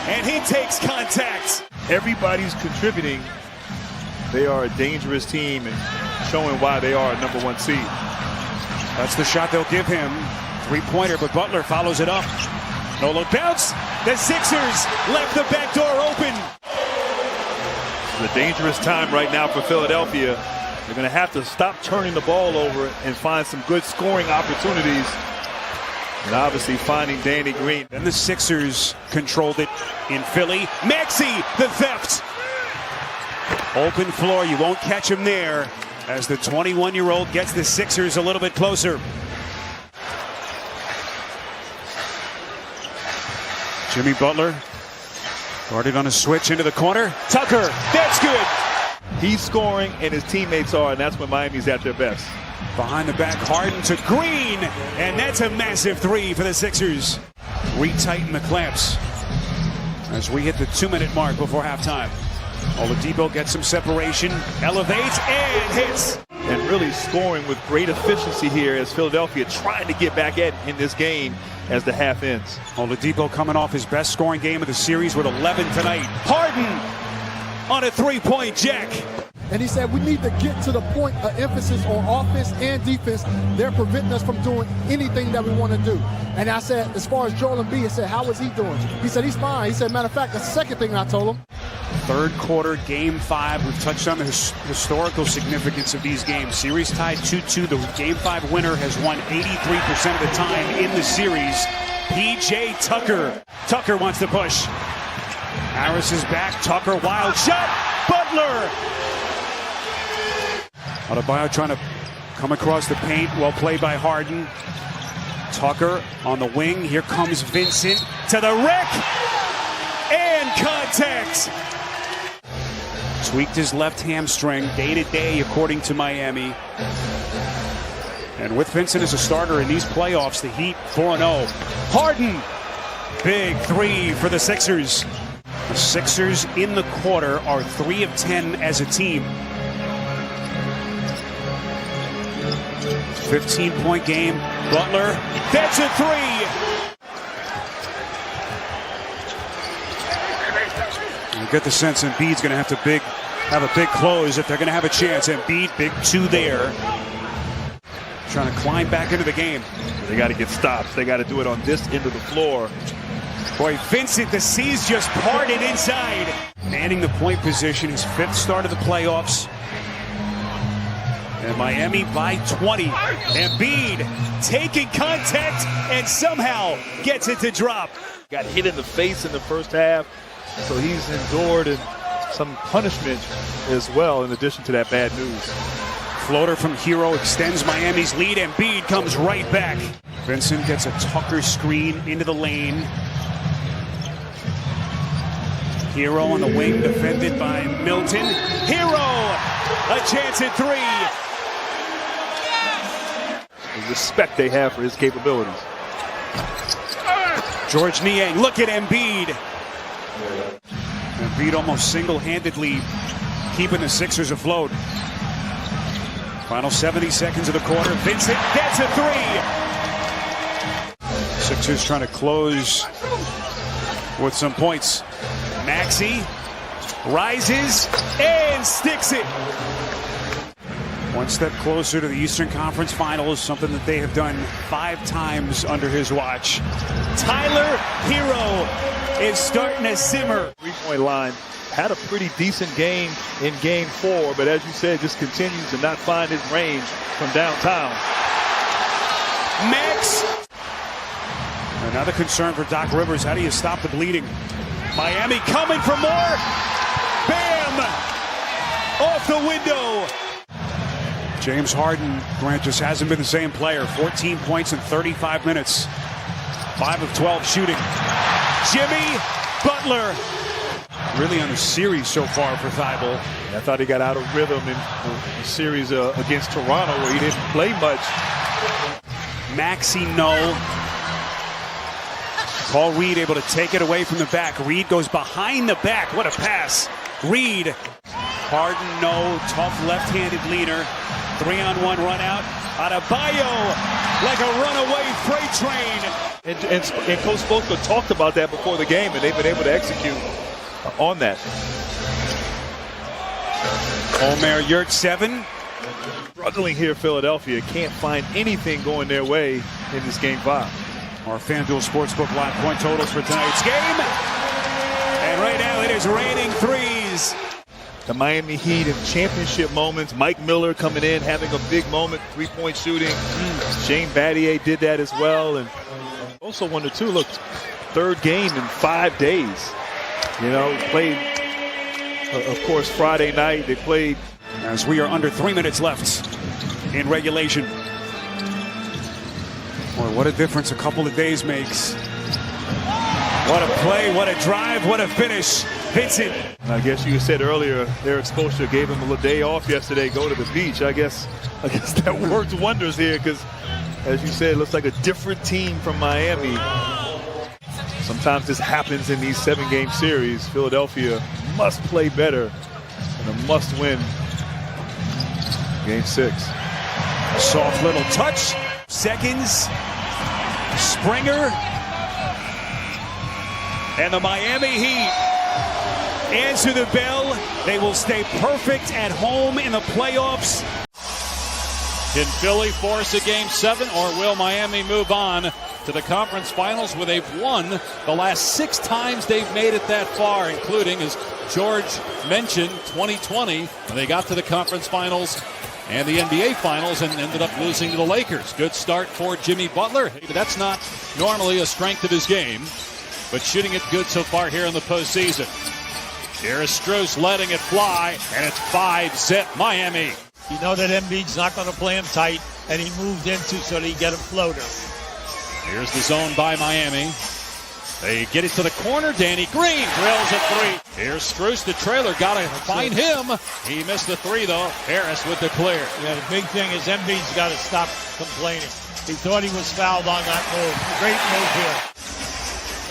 And he takes contact. Everybody's contributing. They are a dangerous team and showing why they are a #1 seed. That's the shot they'll give him. 3-pointer, but Butler follows it up. No look bounce. The Sixers left the back door open. It's a dangerous time right now for Philadelphia. They're going to have to stop turning the ball over and find some good scoring opportunities. And obviously finding Danny Green. And the Sixers controlled it in Philly. Maxey, the theft. Open floor, you won't catch him there as the 21-year-old gets the Sixers a little bit closer. Jimmy Butler guarded on a switch into the corner. Tucker, that's good. He's scoring and his teammates are, and that's when Miami's at their best. Behind the back, Harden to Green, and that's a massive 3 for the Sixers. Retighten the clamps as we hit the 2-minute mark before halftime. Oladipo gets some separation, elevates, and hits. And really scoring with great efficiency here as Philadelphia trying to get back in this game as the half ends. Oladipo coming off his best scoring game of the series with 11 tonight. Harden on a 3-point jack. And he said we need to get to the point of emphasis on offense and defense. They're preventing us from doing anything that we want to do. And I said, as far as Joel Embiid, I said, how is he doing? He said, he's fine. He said, matter of fact, that's the second thing I told him. Third quarter, game 5. We've touched on the historical significance of these games. Series tied 2-2. The game 5 winner has won 83% of the time in the series. P.J. Tucker. Tucker wants to push. Harris is back. Tucker, wild shot. Butler. Adebayo trying to come across the paint. Well played by Harden. Tucker on the wing. Here comes Vincent to the wreck. And contact. Tweaked his left hamstring day to day, according to Miami. And with Vincent as a starter in these playoffs, the Heat 4-0. Harden. Big 3 for the Sixers. The Sixers in the quarter are 3 of 10 as a team. 15-point game. Butler. That's a 3. You get the sense Embiid's going to have to have a big close if they're going to have a chance. Embiid, big 2 there. Trying to climb back into the game. They got to get stops. They got to do it on this end of the floor. Boy, Vincent, the seas just parted inside. Manning the point position, his 5th start of the playoffs. And Miami by 20. Embiid taking contact and somehow gets it to drop. Got hit in the face in the first half, so he's endured some punishment as well in addition to that bad news. Floater from Hero extends Miami's lead. Embiid comes right back. Vincent gets a Tucker screen into the lane. Hero on the wing defended by Milton. Hero, a chance at 3. the respect they have for his capabilities. George Niang, look at Embiid. Embiid almost single-handedly keeping the Sixers afloat. Final 70 seconds of the quarter. Vincent gets a three. Sixers trying to close with some points. Maxey rises and sticks it. One step closer to the Eastern Conference Finals, something that they have done 5 times under his watch. Tyler Hero is starting to simmer. Three-point line. Had a pretty decent game in Game 4, but as you said, just continues to not find his range from downtown. Max. Another concern for Doc Rivers. How do you stop the bleeding? Miami coming for more. Bam! Off the window. James Harden, Grant, just hasn't been the same player. 14 points in 35 minutes. 5 of 12 shooting. Jimmy Butler. Really on the series so far for Thibault. I thought he got out of rhythm in the series against Toronto where he didn't play much. Maxey, no. Paul Reed able to take it away from the back. Reed goes behind the back. What a pass. Reed. Harden, no. Tough left-handed leader. 3-on-1 run out. Adebayo like a runaway freight train. And Coach Spoelstra talked about that before the game, and they've been able to execute on that. Omer Yurt 7. Struggling here, Philadelphia. Can't find anything going their way in this Game 5. Our FanDuel Sportsbook live point totals for tonight's game. And right now it is raining threes. The Miami Heat in championship moments. Mike Miller coming in, having a big moment, 3-point shooting. Shane Battier did that as well. And also wonder too, look, 3rd game in 5 days. You know, played, of course, Friday night. They played. As we are under 3 minutes left in regulation. Boy, what a difference a couple of days makes. What a play, what a drive, what a finish. Vincent. I guess you said earlier their exposure gave him a little day off yesterday, go to the beach. I guess that worked wonders here because, as you said, it looks like a different team from Miami. Sometimes this happens in these 7-game series. Philadelphia must play better and a must win Game 6. Soft little touch. Seconds. Springer. And the Miami Heat answer the bell. They will stay perfect at home in the playoffs. Can Philly force a Game 7, or will Miami move on to the conference finals where they've won the last 6 times they've made it that far, including, as George mentioned, 2020 when they got to the conference finals and the NBA finals and ended up losing to the Lakers. Good start for Jimmy Butler. That's not normally a strength of his game, but shooting it good so far here in the postseason. Here is Strus letting it fly, and it's 5-zip Miami. You know that Embiid's not going to play him tight, and he moved into so that he get a floater. Here's the zone by Miami. They get it to the corner. Danny Green drills a 3. Here's Strus, the trailer. Got to find him. He missed the 3, though. Harris with the clear. Yeah, the big thing is Embiid's got to stop complaining. He thought he was fouled on that move. Great move here.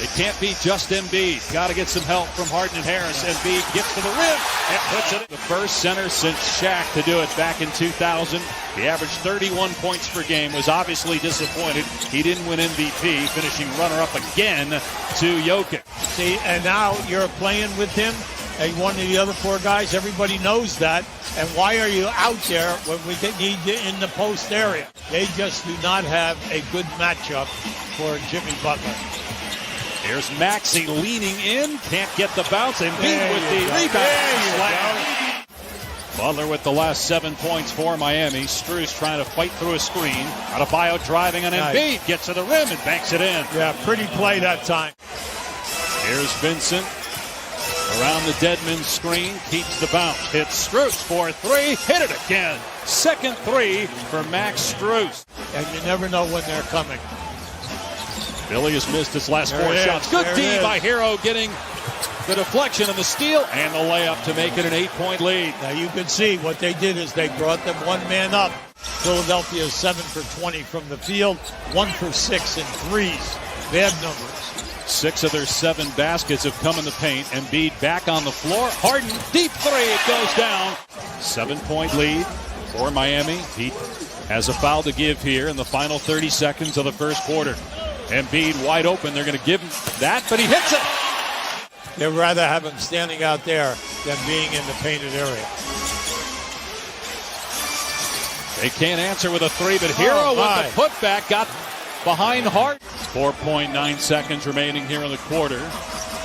It can't be just Embiid. Got to get some help from Harden and Harris. Embiid gets to the rim and puts it in. The first center since Shaq to do it back in 2000. He averaged 31 points per game. Was obviously disappointed he didn't win MVP, finishing runner-up again to Jokic. See, and now you're playing with him and one of the other 4 guys. Everybody knows that. And why are you out there when we need you in the post area? They just do not have a good matchup for Jimmy Butler. Here's Maxey leaning in. Can't get the bounce. Embiid with the rebound. Butler with the last 7 points for Miami. Strus trying to fight through a screen. Adebayo driving on Embiid. Gets to the rim and banks it in. Yeah, pretty play that time. Here's Vincent. Around the Deadman screen. Keeps the bounce. Hits Strus for 3. Hit it again. Second 3 for Max Strus. And you never know when they're coming. Philly has missed his last 4 shots. Good D by Hero getting The deflection and the steal and the layup to make it an 8-point lead. Now you can see what they did is they brought them one man up. Philadelphia is 7 for 20 from the field, 1 for 6 in threes. Bad numbers. 6 of their 7 baskets have come in the paint. Embiid back on the floor. Harden, deep three. It goes down. 7-point lead for Miami. He has a foul to give here in the final 30 seconds of the first quarter. Embiid wide open. They're going to give him that, but he hits it. They'd rather have him standing out there than being in the painted area. They can't answer with a three, but Hero with the putback got behind Hart. 4.9 seconds remaining here in the quarter.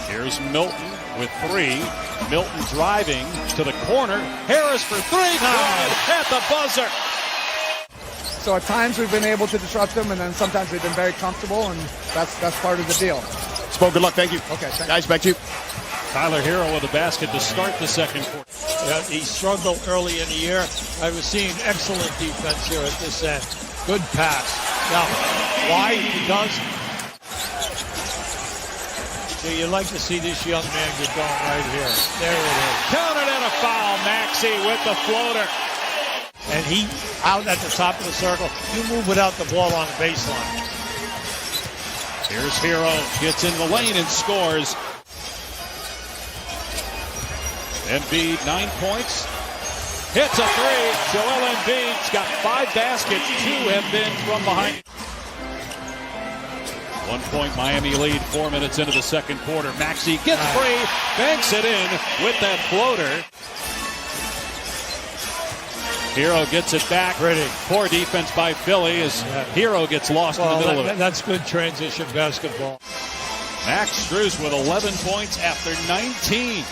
Here's Milton with 3. Milton driving to the corner. Harris for 3. Good at the buzzer. So at times we've been able to disrupt them, and then sometimes they've been very comfortable, and that's part of the deal. Spo, good luck. Thank you. Okay, thanks. Guys, back to you. Tyler Hero with a basket to start the second quarter. Yeah, he struggled early in the year. I was seeing excellent defense here at this end. Good pass. Now, why? Because you like to see this young man get going right here. There it is. Counted and a foul. Maxey with the floater. And he out at the top of the circle. You move without the ball on the baseline. Here's Hero. Gets in the lane and scores. Embiid, 9 points. Hits a 3. Joel Embiid's got 5 baskets. 2 have been from behind. 1 point Miami lead, 4 minutes into the second quarter. Maxey gets free, banks it in with that floater. Hero gets it back. Pretty. Poor defense by Philly as Hero gets lost in the middle of it. That's good transition basketball. Max Strus with 11 points after 19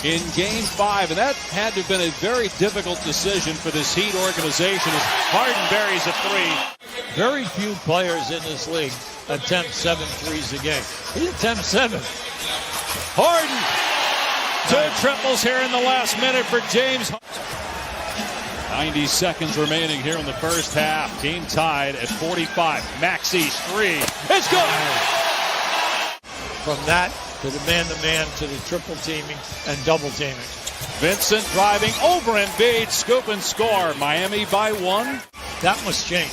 in Game 5. And that had to have been a very difficult decision for this Heat organization as Harden buries a 3. Very few players in this league attempt 7 threes a game. He attempts 7. Harden. 2 triples here in the last minute for James. 90 seconds remaining here in the first half. Game tied at 45. Maxey's 3. It's good. From that to the man-to-man to the triple teaming and double teaming. Vincent driving over Embiid. Scoop and score. Miami by 1. That must change.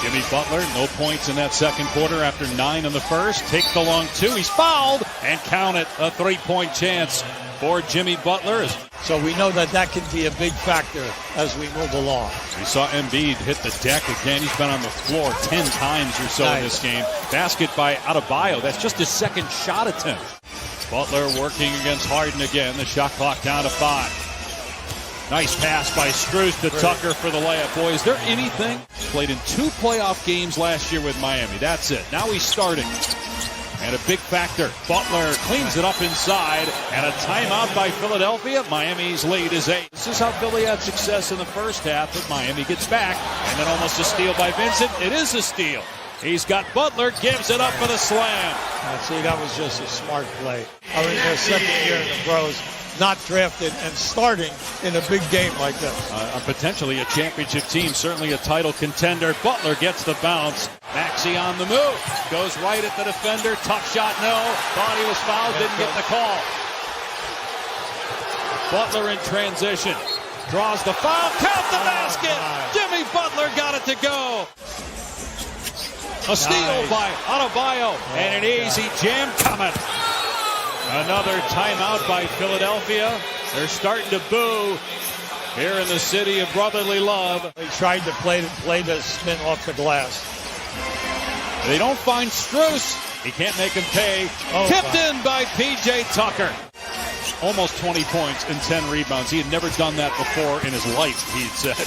Jimmy Butler, no points in that second quarter after 9 in the first. Takes the long 2. He's fouled and count it. A 3-point chance for Jimmy Butler. So we know that can be a big factor as we move along. We saw Embiid hit the deck again. He's been on the floor 10 times or so in this game. Basket by Adebayo. That's just his second shot attempt. Butler working against Harden again. The shot clock down to 5. Nice pass by Strus to Tucker for the layup. Boy, is there anything? Played in 2 playoff games last year with Miami. That's it. Now he's starting. And a big factor. Butler cleans it up inside. And a timeout by Philadelphia. Miami's lead is 8. This is how Philly had success in the first half, but Miami gets back. And then almost a steal by Vincent. It is a steal. He's got Butler, gives it up for the slam. See, that was just a smart play. I mean, their second year in the pros, not drafted and starting in a big game like this. Potentially a championship team, certainly a title contender. Butler gets the bounce. Maxey on the move. Goes right at the defender. Tough shot, no. Thought he was fouled, didn't get the call. Butler in transition. Draws the foul. Count the basket. Jimmy Butler got it to go. A steal by Adebayo. And an easy jam coming. Another timeout by Philadelphia. They're starting to boo here in the city of brotherly love. They tried to play the spin off the glass. They don't find Strus. He can't make him pay. Tipped in by P.J. Tucker. Almost 20 points and 10 rebounds. He had never done that before in his life, he said.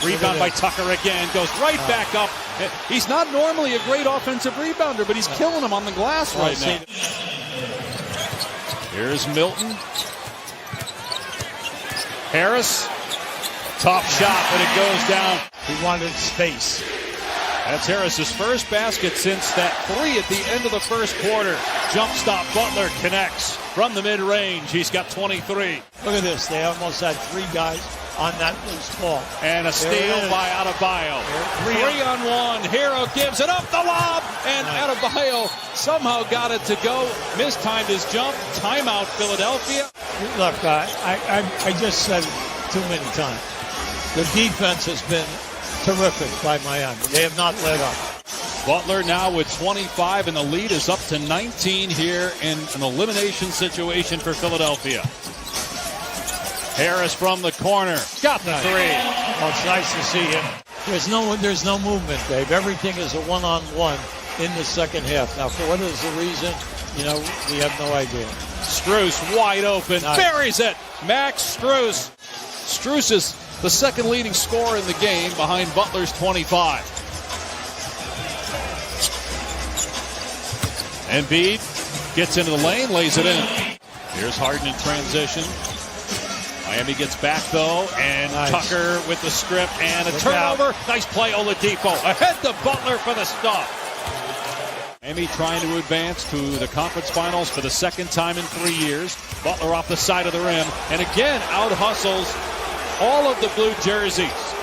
Rebound by Tucker again. Goes right back up. He's not normally a great offensive rebounder, but he's killing him on the glass right now. Here's Milton. Harris. Tough shot, but it goes down. He wanted space. That's Harris's first basket since that 3 at the end of the first quarter. Jump stop, Butler connects from the mid-range. He's got 23. Look at this. They almost had 3 guys on that loose ball. And a steal by Adebayo. 3-on-1. Hero gives it up the lob. And Adebayo somehow got it to go. Mistimed his jump. Timeout, Philadelphia. Look, I just said it too many times. The defense has been terrific by Miami. They have not let up. Butler now with 25, and the lead is up to 19 here in an elimination situation for Philadelphia. Harris from the corner. Got the three. Oh, it's nice to see him. There's no movement, Dave. Everything is a one-on-one in the second half. Now, for what is the reason, we have no idea. Strus wide open. Nice. Buries it. Max Strus. Strus is the second leading scorer in the game behind Butler's 25. Embiid gets into the lane, lays it in. Here's Harden in transition. Miami gets back, though, and nice. Tucker with the strip and a turnover. Nice play, Oladipo. Ahead to Butler for the stop. Miami trying to advance to the conference finals for the second time in 3 years. Butler off the side of the rim, and again out-hustles all of the blue jerseys.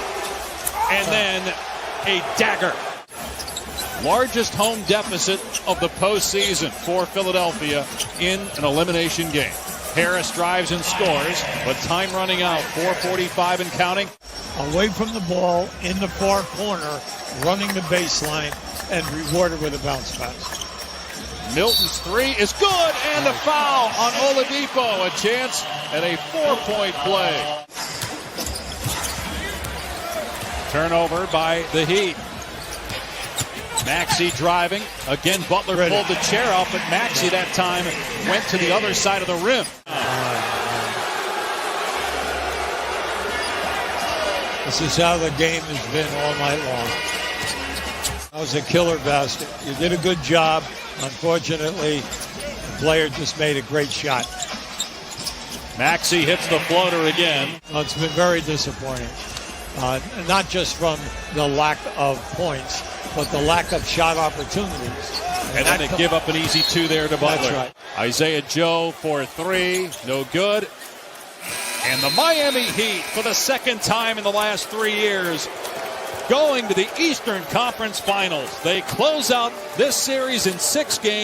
And then a dagger. Largest home deficit of the postseason for Philadelphia in an elimination game. Harris drives and scores, but time running out. 4:45 and counting. Away from the ball, in the far corner, running the baseline, and rewarded with a bounce pass. Milton's three is good, and a foul on Oladipo. A chance at a 4-point play. Turnover by the Heat. Maxey driving. Again, Butler pulled the chair out, but Maxey that time went to the other side of the rim. This is how the game has been all night long. That was a killer basket. You did a good job. Unfortunately, the player just made a great shot. Maxey hits the floater again. Well, it's been very disappointing. Not just from the lack of points, but the lack of shot opportunities. And then they give up an easy two there to Butler. That's right. Isaiah Joe for three, no good. And the Miami Heat, for the second time in the last 3 years, going to the Eastern Conference Finals. They close out this series in 6 games.